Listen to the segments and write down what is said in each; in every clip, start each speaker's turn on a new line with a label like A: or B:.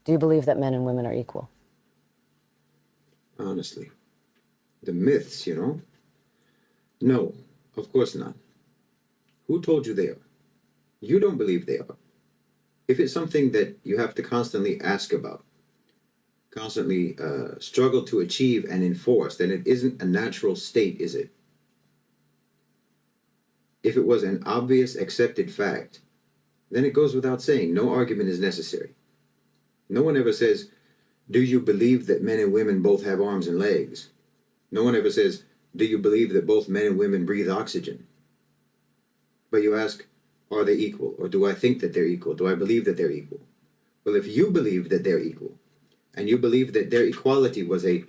A: Do you believe that men and women are equal?
B: Honestly, the myths, No, of course not. Who told you they are? You don't believe they are. If it's something that you have to constantly ask about, constantly struggle to achieve and enforce, then it isn't a natural state, is it? If it was an obvious accepted fact, then it goes without saying, no argument is necessary. No one ever says, do you believe that men and women both have arms and legs? No one ever says, do you believe that both men and women breathe oxygen? But you ask, are they equal? Or do I think that they're equal? Do I believe that they're equal? Well, if you believe that they're equal, and you believe that their equality was a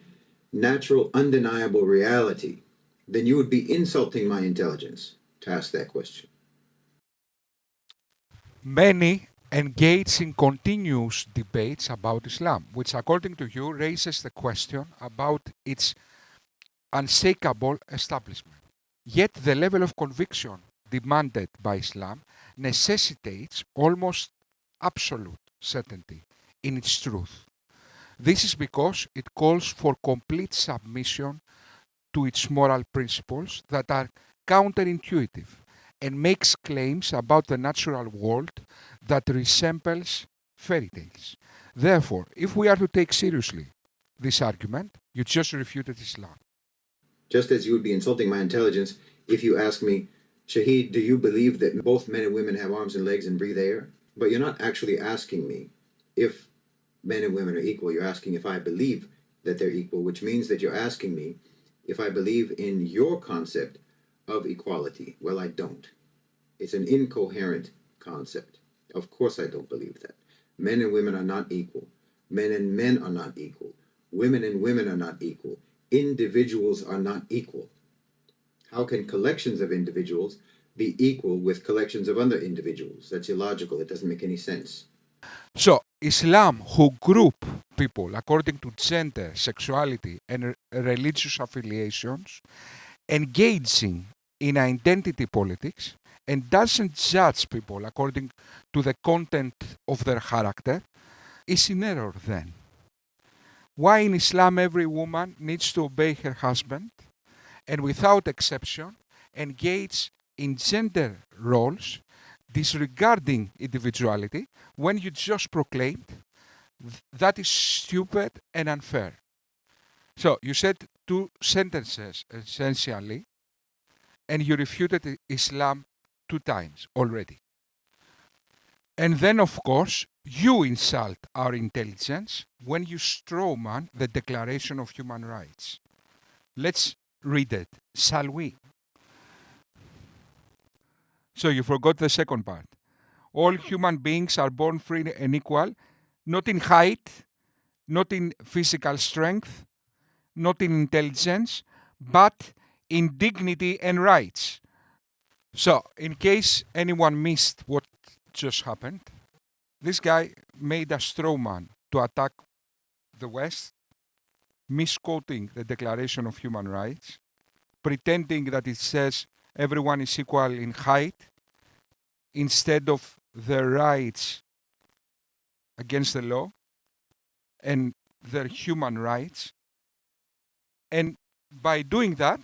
B: natural, undeniable reality, then you would be insulting my intelligence to ask that question.
C: Many engage in continuous debates about Islam, which according to you raises the question about its unshakable establishment. Yet the level of conviction demanded by Islam necessitates almost absolute certainty in its truth. This is because it calls for complete submission to its moral principles that are counterintuitive and makes claims about the natural world that resembles fairy tales. Therefore, if we are to take seriously this argument, you just refuted Islam.
B: Just as you would be insulting my intelligence if you ask me, Shahid, do you believe that both men and women have arms and legs and breathe air? But you're not actually asking me if men and women are equal. You're asking if I believe that they're equal, which means that you're asking me if I believe in your concept of equality. Well, I don't. It's an incoherent concept. Of course I don't believe that. Men and women are not equal. Men and men are not equal. Women and women are not equal. Individuals are not equal. How can collections of individuals be equal with collections of other individuals? That's illogical. It doesn't make any sense.
C: So, Islam, who group people according to gender, sexuality, and religious affiliations, engaging in identity politics, and doesn't judge people according to the content of their character, is in error then. Why in Islam every woman needs to obey her husband and without exception engage in gender roles disregarding individuality when you just proclaimed that is stupid and unfair. So you said two sentences essentially, and you refuted Islam 2 times already. And then, of course, you insult our intelligence when you strawman the Declaration of Human Rights. Let's read it, shall we? So you forgot the second part. All human beings are born free and equal, not in height, not in physical strength, not in intelligence, but in dignity and rights. So, in case anyone missed what just happened, this guy made a straw man to attack the West, misquoting the Declaration of Human Rights, pretending that it says everyone is equal in height instead of their rights against the law and their human rights. And by doing that,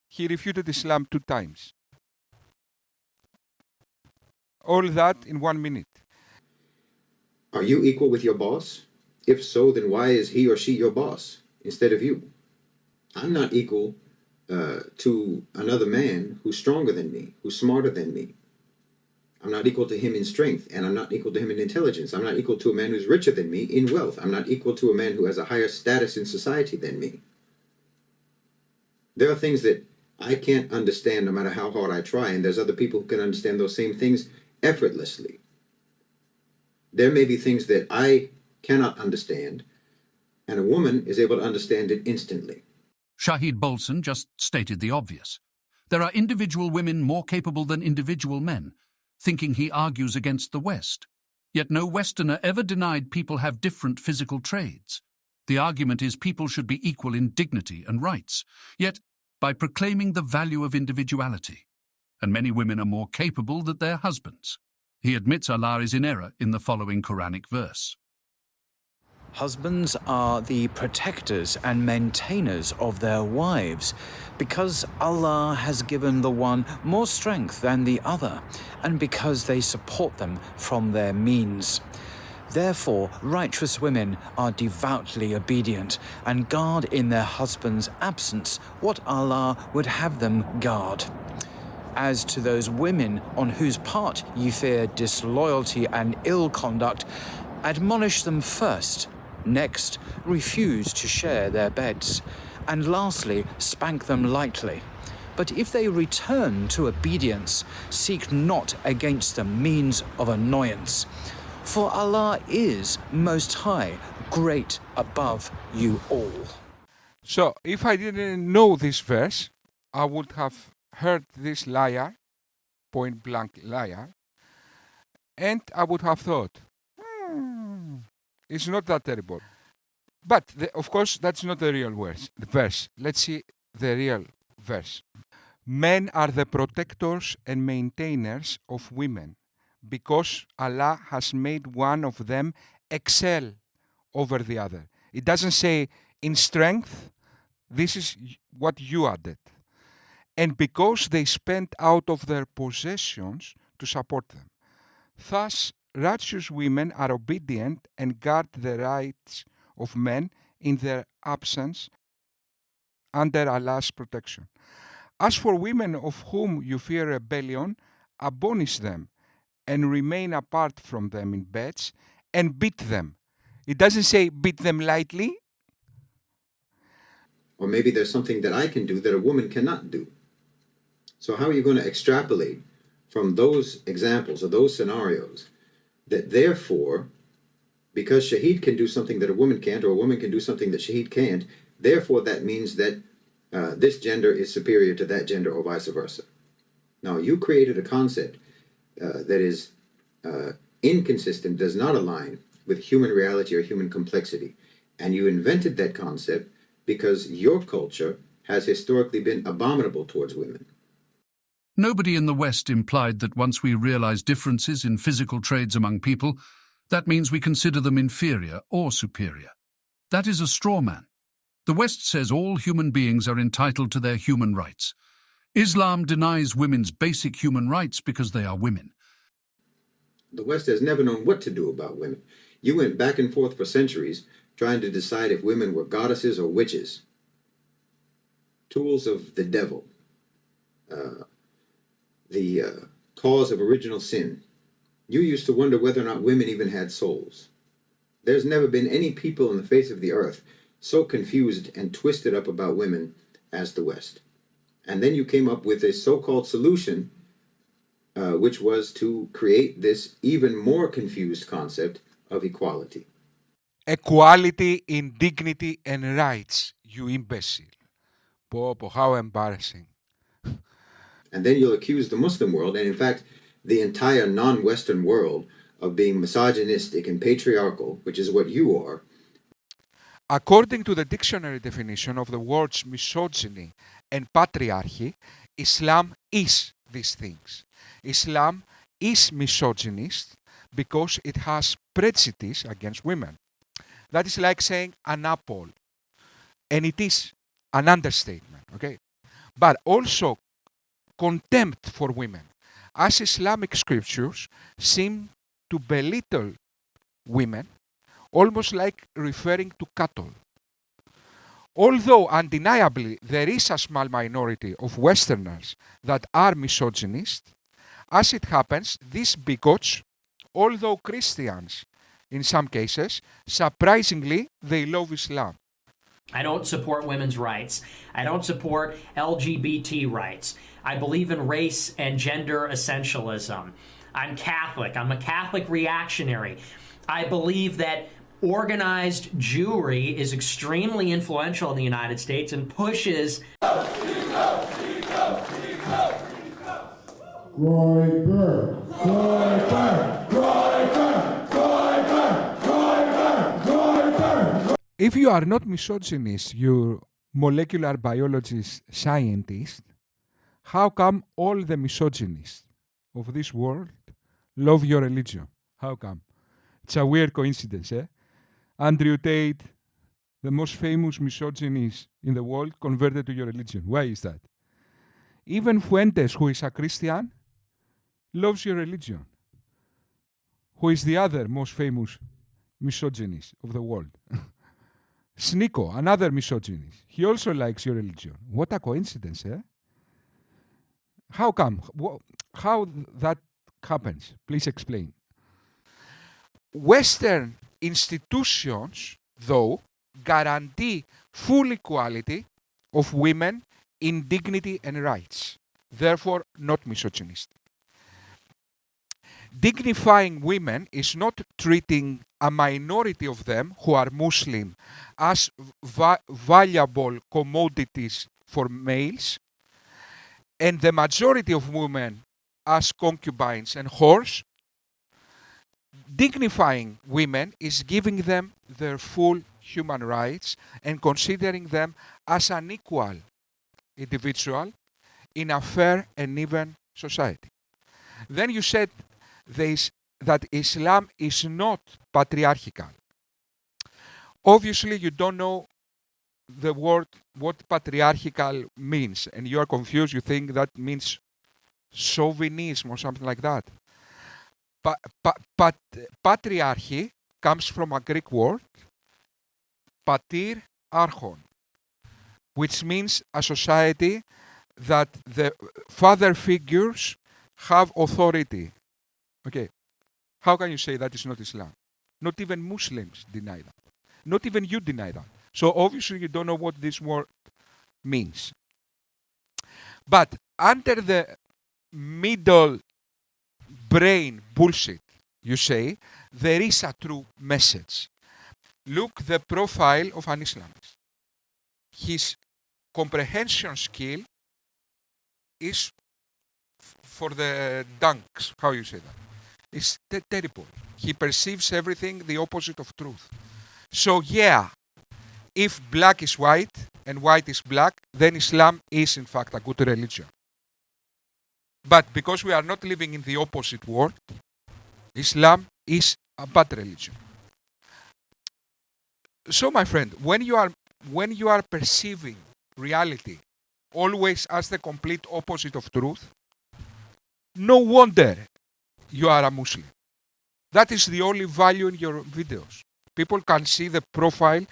C: he refuted Islam 2 times. All that in 1 minute.
B: Are you equal with your boss? If so, then why is he or she your boss instead of you? I'm not equal to another man who's stronger than me, who's smarter than me. I'm not equal to him in strength, and I'm not equal to him in intelligence. I'm not equal to a man who's richer than me in wealth. I'm not equal to a man who has a higher status in society than me. There are things that I can't understand no matter how hard I try, and there's other people who can understand those same things effortlessly. There may be things that I cannot understand, and a woman is able to understand it instantly.
D: Shahid Bolsen just stated the obvious. There are individual women more capable than individual men, thinking he argues against the West. Yet no Westerner ever denied people have different physical trades. The argument is people should be equal in dignity and rights, yet by proclaiming the value of individuality. And many women are more capable than their husbands. He admits Allah is in error in the following Quranic verse.
E: Husbands are the protectors and maintainers of their wives, because Allah has given the one more strength than the other, and because they support them from their means. Therefore, righteous women are devoutly obedient and guard in their husband's absence what Allah would have them guard. As to those women on whose part ye fear disloyalty and ill conduct, admonish them first, next refuse to share their beds, and lastly spank them lightly. But if they return to obedience, seek not against them means of annoyance. For Allah is Most High, great above you all.
C: So, if I didn't know this verse, I would have heard this liar, point blank liar, and I would have thought, it's not that terrible. But, of course, that's not the real verse. Let's see the real verse. Men are the protectors and maintainers of women, because Allah has made one of them excel over the other. It doesn't say in strength, this is what you added. And because they spend out of their possessions to support them. Thus, righteous women are obedient and guard the rights of men in their absence under Allah's protection. As for women of whom you fear rebellion, admonish them and remain apart from them in beds and beat them. It doesn't say beat them lightly.
B: Or maybe there's something that I can do that a woman cannot do. So how are you going to extrapolate from those examples or those scenarios that therefore, because Shahid can do something that a woman can't, or a woman can do something that Shahid can't, therefore that means that this gender is superior to that gender or vice versa? Now, you created a concept that is inconsistent, does not align with human reality or human complexity. And you invented that concept because your culture has historically been abominable towards women.
D: Nobody in the West implied that once we realize differences in physical traits among people, that means we consider them inferior or superior. That is a straw man. The West says all human beings are entitled to their human rights. Islam denies women's basic human rights because they are women.
B: The West has never known what to do about women. You went back and forth for centuries trying to decide if women were goddesses or witches, tools of the devil, the cause of original sin. You used to wonder whether or not women even had souls. There's never been any people on the face of the earth so confused and twisted up about women as the West. And then you came up with a so-called solution, which was to create this even more confused concept of equality.
C: Equality in dignity and rights, you imbecile. How embarrassing.
B: And then you'll accuse the Muslim world, and in fact, the entire non-Western world, of being misogynistic and patriarchal, which is what you are.
C: According to the dictionary definition of the words misogyny and patriarchy, Islam is these things. Islam is misogynist because it has prejudice against women. That is like saying an apple. And it is an understatement, okay? But also contempt for women, as Islamic scriptures seem to belittle women, almost like referring to cattle. Although undeniably there is a small minority of Westerners that are misogynist, as it happens, these bigots, although Christians in some cases, surprisingly, they love Islam.
F: I don't support women's rights. I don't support LGBT rights. I believe in race and gender essentialism. I'm Catholic. I'm a Catholic reactionary. I believe that organized Jewry is extremely influential in the United States and pushes...
C: If you are not misogynist, you molecular biologist scientist, how come all the misogynists of this world love your religion? How come? It's a weird coincidence, eh? Andrew Tate, the most famous misogynist in the world, converted to your religion. Why is that? Even Fuentes, who is a Christian, loves your religion. Who is the other most famous misogynist of the world? Sniko, another misogynist. He also likes your religion. What a coincidence, eh? How come? How that happens? Please explain. Western institutions, though, guarantee full equality of women in dignity and rights, therefore not misogynistic. Dignifying women is not treating a minority of them who are Muslim as valuable commodities for males, and the majority of women as concubines and whores. Dignifying women is giving them their full human rights and considering them as an equal individual in a fair and even society. Then you said that Islam is not patriarchal. Obviously, you don't know the word, what patriarchal means, and you are confused. You think that means chauvinism or something like that. Patriarchy comes from a Greek word, patir archon, which means a society that the father figures have authority. Okay, how can you say that is not Islam? Not even Muslims deny that. Not even you deny that. So obviously you don't know what this word means. But under the middle brain bullshit, you say, there is a true message. Look the profile of an Islamist. His comprehension skill is for the dunks, how you say that? It's terrible. He perceives everything the opposite of truth. So yeah, if black is white and white is black, then Islam is in fact a good religion. But because we are not living in the opposite world, Islam is a bad religion. So my friend, when you are perceiving reality always as the complete opposite of truth, no wonder you are a Muslim. That is the only value in your videos. People can see the profile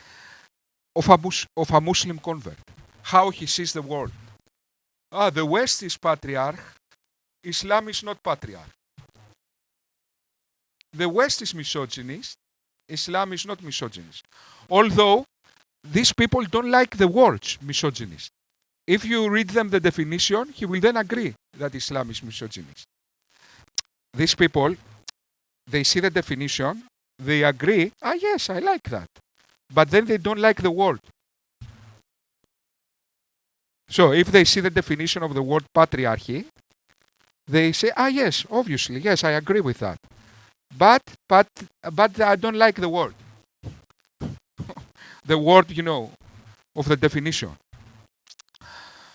C: of a Muslim convert, how he sees the world. The West is patriarch, Islam is not patriarch. The West is misogynist, Islam is not misogynist. Although these people don't like the words misogynist. If you read them the definition, he will then agree that Islam is misogynist. These people, they see the definition, they agree, yes, I like that. But then they don't like the word. So if they see the definition of the word patriarchy, they say, yes, obviously, yes, I agree with that. But I don't like the word. The word, of the definition.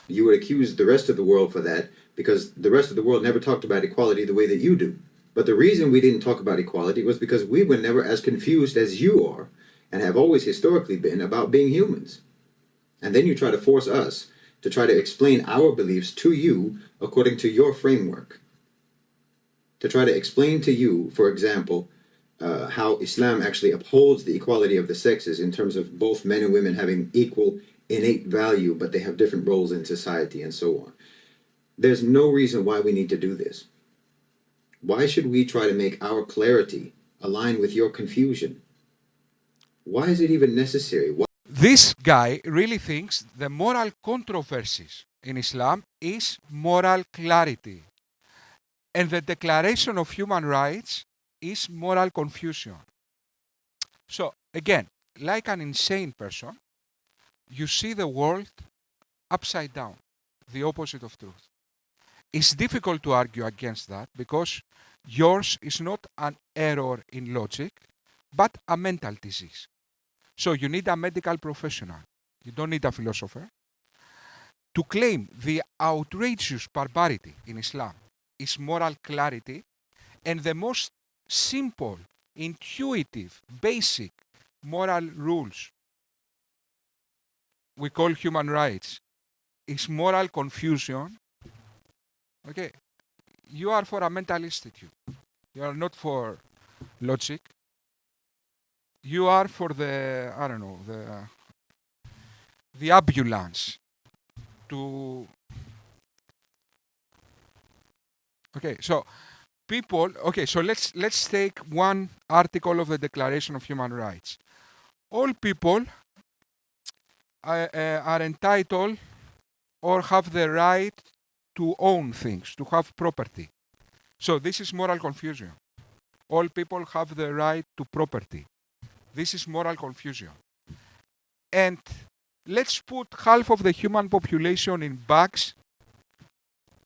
B: You would accuse the rest of the world for that because the rest of the world never talked about equality the way that you do. But the reason we didn't talk about equality was because we were never as confused as you are and have always historically been about being humans. And then you try to force us to try to explain our beliefs to you according to your framework. To try to explain to you, for example, how Islam actually upholds the equality of the sexes in terms of both men and women having equal innate value, but they have different roles in society and so on. There's no reason why we need to do this. Why should we try to make our clarity align with your confusion? Why is it even necessary?
C: This guy really thinks the moral controversies in Islam is moral clarity. And the Declaration of Human Rights is moral confusion. So, again, like an insane person, you see the world upside down, the opposite of truth. It's difficult to argue against that because yours is not an error in logic, but a mental disease. So you need a medical professional. You don't need a philosopher. To claim the outrageous barbarity in Islam is moral clarity, and the most simple, intuitive, basic moral rules we call human rights is moral confusion, okay, you are for a mental institute. You are not for logic. You are for the, I don't know, the ambulance to. Okay, so people. Okay, so let's take one article of the Declaration of Human Rights. All people are entitled or have the right to own things, to have property. So this is moral confusion. All people have the right to property. This is moral confusion. And let's put half of the human population in bags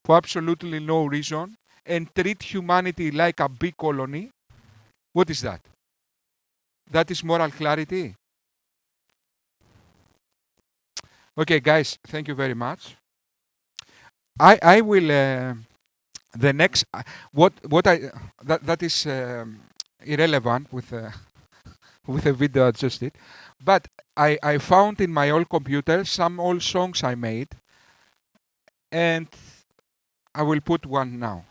C: for absolutely no reason and treat humanity like a big colony. What is that? That is moral clarity. Okay, guys, thank you very much. I will the next what I that is irrelevant with the video I just did, but I found in my old computer some old songs I made, and I will put one now.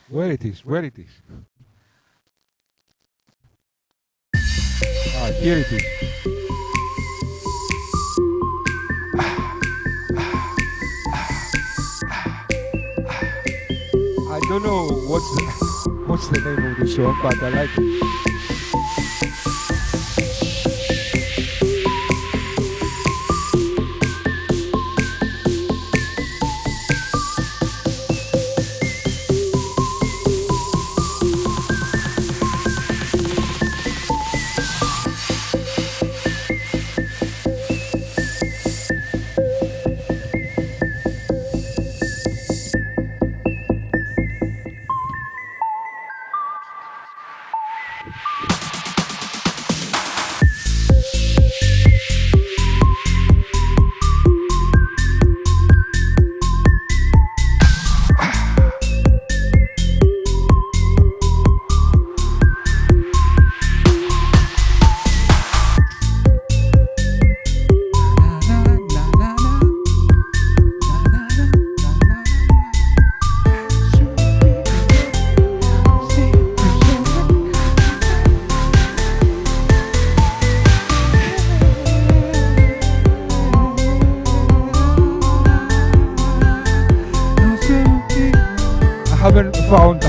C: Where it is? Ah, here it is. I don't know what's the name of the song, but I like it. Haven't found